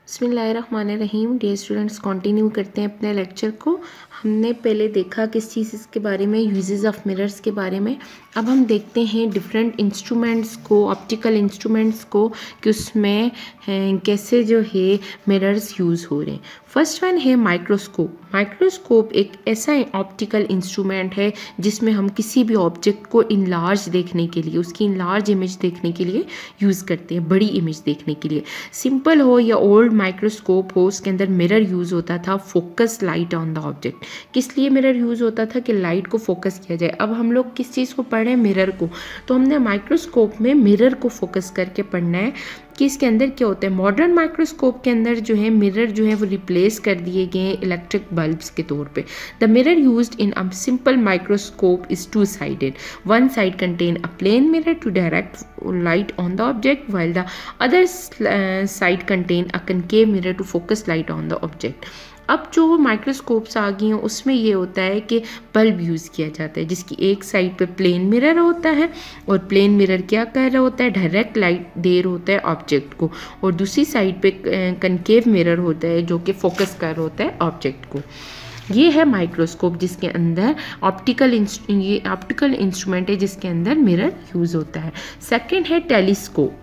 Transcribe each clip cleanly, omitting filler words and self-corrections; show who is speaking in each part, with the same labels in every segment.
Speaker 1: बिस्मिल्लाहिर्रहमानिर्रहीम। Dear students, continue करते हैं अपने लेक्चर को। हमने पहले देखा किस चीज़ के बारे में, यूजेस ऑफ मिरर्स के बारे में। अब हम देखते हैं डिफरेंट इंस्ट्रूमेंट्स को, ऑप्टिकल इंस्ट्रूमेंट्स को, कि उसमें कैसे जो है मिरर्स यूज़ हो रहे हैं। फर्स्ट वन है माइक्रोस्कोप। माइक्रोस्कोप एक ऐसा ऑप्टिकल इंस्ट्रूमेंट है जिसमें हम किसी भी ऑब्जेक्ट को इनलार्ज देखने के लिए, उसकी इनलार्ज इमेज देखने के लिए यूज़ करते हैं, बड़ी इमेज देखने के लिए। सिंपल हो या ओल्ड माइक्रोस्कोप हो, उसके अंदर मिरर यूज़ होता था, focus light on the object. किस लिए मिरर यूज़ होता था? कि लाइट को फोकस किया जाए। अब हम लोग किस चीज़ को पढ़ रहे हैं? मिरर को। तो हमने माइक्रोस्कोप में मिरर को फोकस करके पढ़ना है कि इसके अंदर क्या होता है। मॉडर्न माइक्रोस्कोप के अंदर जो है मिरर जो है वो रिप्लेस कर दिए गए हैं इलेक्ट्रिक बल्ब्स के तौर पे। The mirror used in a simple microscope is two sided. One side contain a plane mirror to direct light on the object, while the other side contain a concave mirror to focus light on the object. अब जो microscopes आ गई हैं उसमें ये होता है कि bulb use किया जाता है जिसकी एक साइड पे प्लेन मिरर होता है, और प्लेन मिरर क्या कर रहा होता है? डायरेक्ट लाइट दे रहा होता है ऑब्जेक्ट को, और दूसरी साइड पे कनकेव मिरर होता है जो कि फोकस कर रहा होता है ऑब्जेक्ट को। ये है माइक्रोस्कोप जिसके अंदर ऑप्टिकल इंस्ट्रूमेंट है जिसके अंदर मिरर यूज़ होता है। सेकंड है टेलीस्कोप।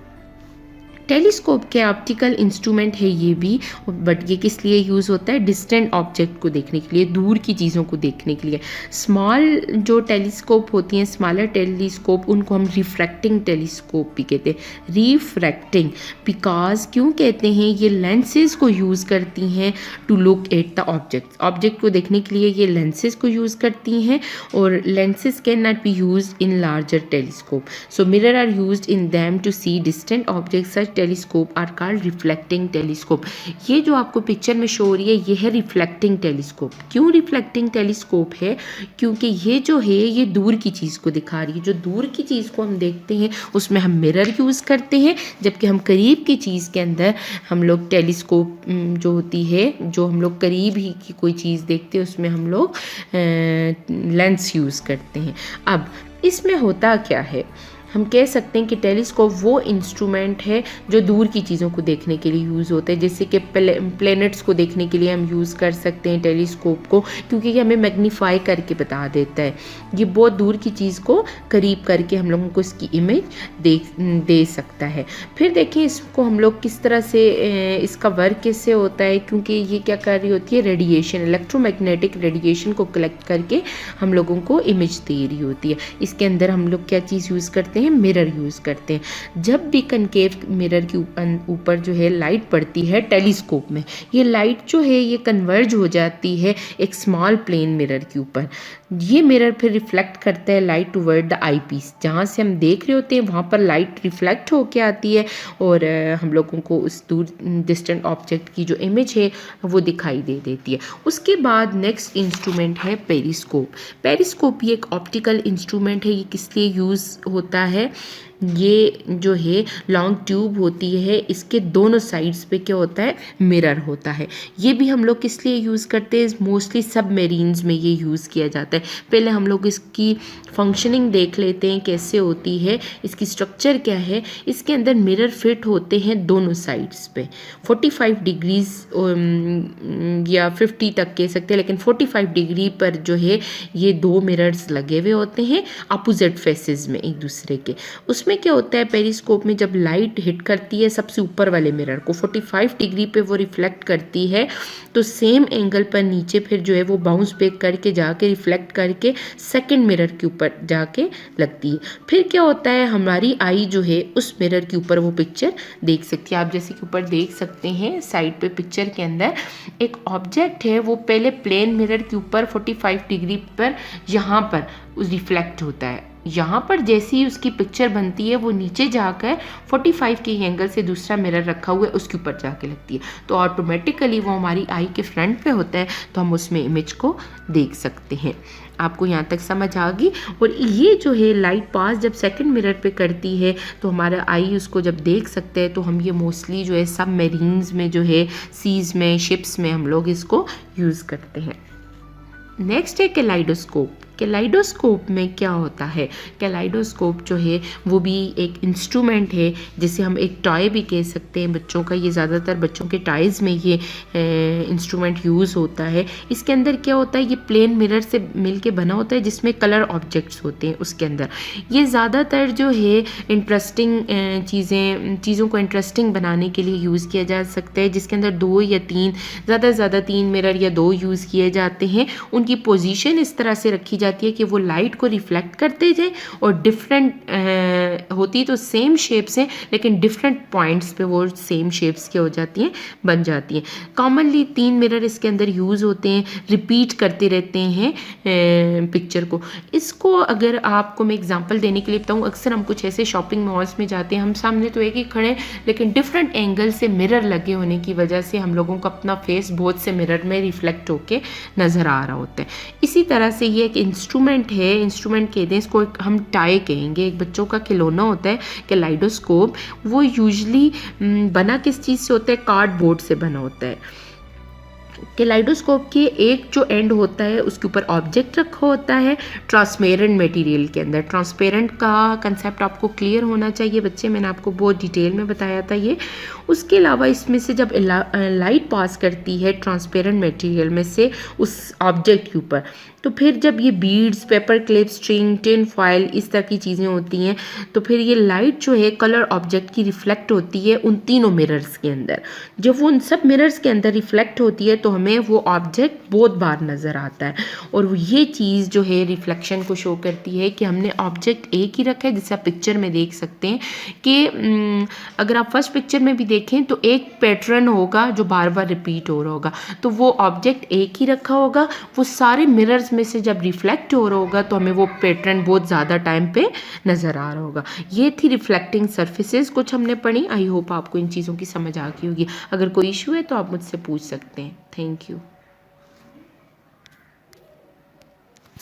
Speaker 1: टेलीस्कोप के ऑप्टिकल इंस्ट्रूमेंट है ये भी, बट ये किस लिए यूज़ होता है? डिस्टेंट ऑब्जेक्ट को देखने के लिए, दूर की चीज़ों को देखने के लिए। स्मॉल जो टेलीस्कोप होती हैं, स्मॉलर टेलीस्कोप, उनको हम रिफ्रैक्टिंग टेलीस्कोप भी कहते हैं। रिफ्रैक्टिंग बिकॉज क्यों कहते हैं? ये लेंसेज को यूज़ करती हैं to look at the object. Object को देखने के लिए ये लेंसेज को यूज़ करती हैं, और lenses can not be use in larger telescope, so mirror are use in them to see distant object. Such telescope are called reflecting telescope. ये जो आपको पिक्चर में शो हो रही है ये है रिफ्लेक्टिंग टेलीस्कोप। क्यों रिफ्लेक्टिंग टेलीस्कोप है? क्योंकि ये जो है ये दूर की चीज़ को दिखा रही है। जो दूर की चीज़ को हम देखते हैं उसमें हम मिरर यूज़ करते हैं, जबकि हम करीब की चीज़ के अंदर हम लोग टेलीस्कोप जो होती है, जो हम लोग करीब ही की कोई चीज़ देखते हैं उसमें हम लोग लेंस यूज़ करते हैं। अब इसमें होता क्या है? हम कह सकते हैं कि टेलीस्कोप वो इंस्ट्रूमेंट है जो दूर की चीज़ों को देखने के लिए यूज़ होता है। जैसे कि प्लैनेट्स को देखने के लिए हम यूज़ कर सकते हैं टेलीस्कोप को, क्योंकि ये हमें मैग्नीफाई करके बता देता है। ये बहुत दूर की चीज़ को करीब करके हम लोगों को इसकी इमेज दे सकता है। फिर देखिए इसको हम लोग किस तरह से इसका वर्क कैसे होता है, क्योंकि ये क्या कर रही होती है? रेडिएशन, इलेक्ट्रोमैग्नेटिक रेडिएशन को कलेक्ट करके हम लोगों को इमेज दे रही होती है। इसके अंदर हम लोग क्या चीज़ यूज़ करते हैं? मिरर यूज़ करते हैं। जब भी कनकेव मिरर के ऊपर जो है लाइट पड़ती है टेलीस्कोप में, ये लाइट जो है ये कन्वर्ज हो जाती है एक स्मॉल प्लेन मिरर के ऊपर। ये मिरर फिर रिफ्लेक्ट करता है light toward the eyepiece. जहाँ से हम देख रहे होते हैं वहाँ पर लाइट रिफ्लेक्ट होके आती है, और हम लोगों को उस दूर डिस्टेंट ऑब्जेक्ट की जो इमेज है वो दिखाई दे देती है। उसके बाद नेक्स्ट इंस्ट्रूमेंट है पेरिस्कोप। पेरिस्कोप ये एक ऑप्टिकल इंस्ट्रूमेंट है। ये किस लिए यूज़ होता है? ये जो है लॉन्ग ट्यूब होती है, इसके दोनों साइड्स पे क्या होता है? मिरर होता है। ये भी हम लोग किस लिए यूज़ करते हैं? मोस्टली सबमरीन्स में ये यूज़ किया जाता है। पहले हम लोग इसकी फंक्शनिंग देख लेते हैं कैसे होती है, इसकी स्ट्रक्चर क्या है। इसके अंदर मिरर फिट होते हैं दोनों साइड्स पे, 45 डिग्रीज या 50 तक कह सकते हैं, लेकिन 45 डिग्री पर जो है ये दो मिरर्स लगे हुए होते हैं अपोजिट फेसेस में एक दूसरे के। उसमें क्या होता है? पेरिस्कोप में जब लाइट हिट करती है सबसे ऊपर वाले मिरर को, 45 डिग्री पे वो रिफ्लेक्ट करती है, तो सेम एंगल पर नीचे फिर जो है वो बाउंस बैक करके जाके रिफ्लेक्ट करके सेकंड मिरर के ऊपर जाके लगती है। फिर क्या होता है? हमारी आई जो है उस मिरर के ऊपर वो पिक्चर देख सकती है। आप जैसे कि ऊपर देख सकते हैं साइड पे पिक्चर के अंदर एक ऑब्जेक्ट है, वो पहले प्लेन मिरर के ऊपर 45 डिग्री पर यहाँ पर रिफ्लेक्ट होता है। यहाँ पर जैसे ही उसकी पिक्चर बनती है वो नीचे जाकर 45 के एंगल से दूसरा मिरर रखा हुआ है उसके ऊपर जाके लगती है, तो ऑटोमेटिकली वो हमारी आई के फ्रंट पे होता है, तो हम उसमें इमेज को देख सकते हैं। आपको यहाँ तक समझ आ गई? और ये जो है लाइट पास जब सेकंड मिरर पे करती है तो हमारा आई उसको जब देख सकते हैं, तो हम ये मोस्टली जो है सबमरीन्स में जो है, सीज में, शिप्स में हम लोग इसको यूज़ करते हैं। नेक्स्ट है कैलाइडोस्कोप। कैलाइडोस्कोप में क्या होता है? कैलाइडोस्कोप जो है वो भी एक इंस्ट्रूमेंट है, जिसे हम एक टॉय भी कह सकते हैं बच्चों का। ये ज़्यादातर बच्चों के टॉयज़ में ये इंस्ट्रूमेंट यूज़ होता है। इसके अंदर क्या होता है, ये प्लेन मिरर से मिल के बना होता है, जिसमें कलर ऑब्जेक्ट्स होते हैं उसके अंदर। ये ज़्यादातर जो है इंटरेस्टिंग चीज़ों को इंटरेस्टिंग बनाने के लिए यूज़ किया जा सकता है, जिसके अंदर 2 या 3, ज़्यादा से ज़्यादा 3 मिरर या 2 यूज़ किए जाते हैं। उनकी पोजीशन इस तरह से रखी जाती है कि वो लाइट को रिफ्लेक्ट करते जाए, और डिफरेंट होती तो सेम शेप्स हैं, लेकिन डिफरेंट पॉइंट्स पे वो सेम शेप्स की हो जाती हैं, बन जाती हैं। कॉमनली 3 मिरर इसके अंदर यूज़ होते हैं, रिपीट करते रहते हैं पिक्चर को। इसको अगर आपको मैं एग्जांपल देने के लिए बताऊँ, अक्सर हम कुछ ऐसे शॉपिंग मॉल्स में जाते हैं, हम सामने तो एक ही खड़े हैं, लेकिन डिफरेंट एंगल से मिरर लगे होने की वजह से हम लोगों को अपना फेस बहुत से मिरर में रिफ्लेक्ट होके नज़र आ रहा होता है। इसी तरह से ये एक इंस्ट्रूमेंट है, इंस्ट्रूमेंट कहते हैं इसको, हम टाई कहेंगे। एक बच्चों का खिलौना होता है कैलाइडोस्कोप। वो यूजली बना किस चीज़ से होता है? कार्डबोर्ड से बना होता है। कैलाइडोस्कोप के एक जो एंड होता है उसके ऊपर ऑब्जेक्ट रखा होता है ट्रांसपेरेंट मटेरियल के अंदर। ट्रांसपेरेंट का कंसेप्ट आपको क्लियर होना चाहिए बच्चे, मैंने आपको बहुत डिटेल में बताया था ये। उसके अलावा इसमें से जब लाइट पास करती है ट्रांसपेरेंट मटेरियल में से उस ऑब्जेक्ट के ऊपर, तो फिर जब ये beads, paper clip, string, tin foil, इस तरह की चीज़ें होती हैं, तो फिर ये लाइट जो है कलर ऑब्जेक्ट की रिफ्लेक्ट होती है उन तीनों मिरर्स के अंदर। जब वो उन सब मिरर्स के अंदर रिफ्लेक्ट होती है तो हमें वो ऑब्जेक्ट बहुत बार नज़र आता है, और ये चीज़ जो है रिफ्लेक्शन को शो करती है कि हमने ऑब्जेक्ट एक ही रखा है। जैसे आप पिक्चर में देख सकते हैं कि अगर आप फर्स्ट पिक्चर में भी देखें तो एक पैटर्न होगा जो बार बार रिपीट हो रहा होगा, तो वो ऑब्जेक्ट एक ही रखा होगा। वो सारे मिरर्स में से जब रिफ्लेक्ट हो रहा होगा तो हमें वो पैटर्न बहुत ज़्यादा टाइम पे नज़र आ रहा होगा। ये थी रिफ्लेक्टिंग सरफेसेस, कुछ हमने पढ़ी। आई होप आपको इन चीज़ों की समझ आ गई होगी। अगर कोई इशू है तो आप मुझसे पूछ सकते हैं। Thank you.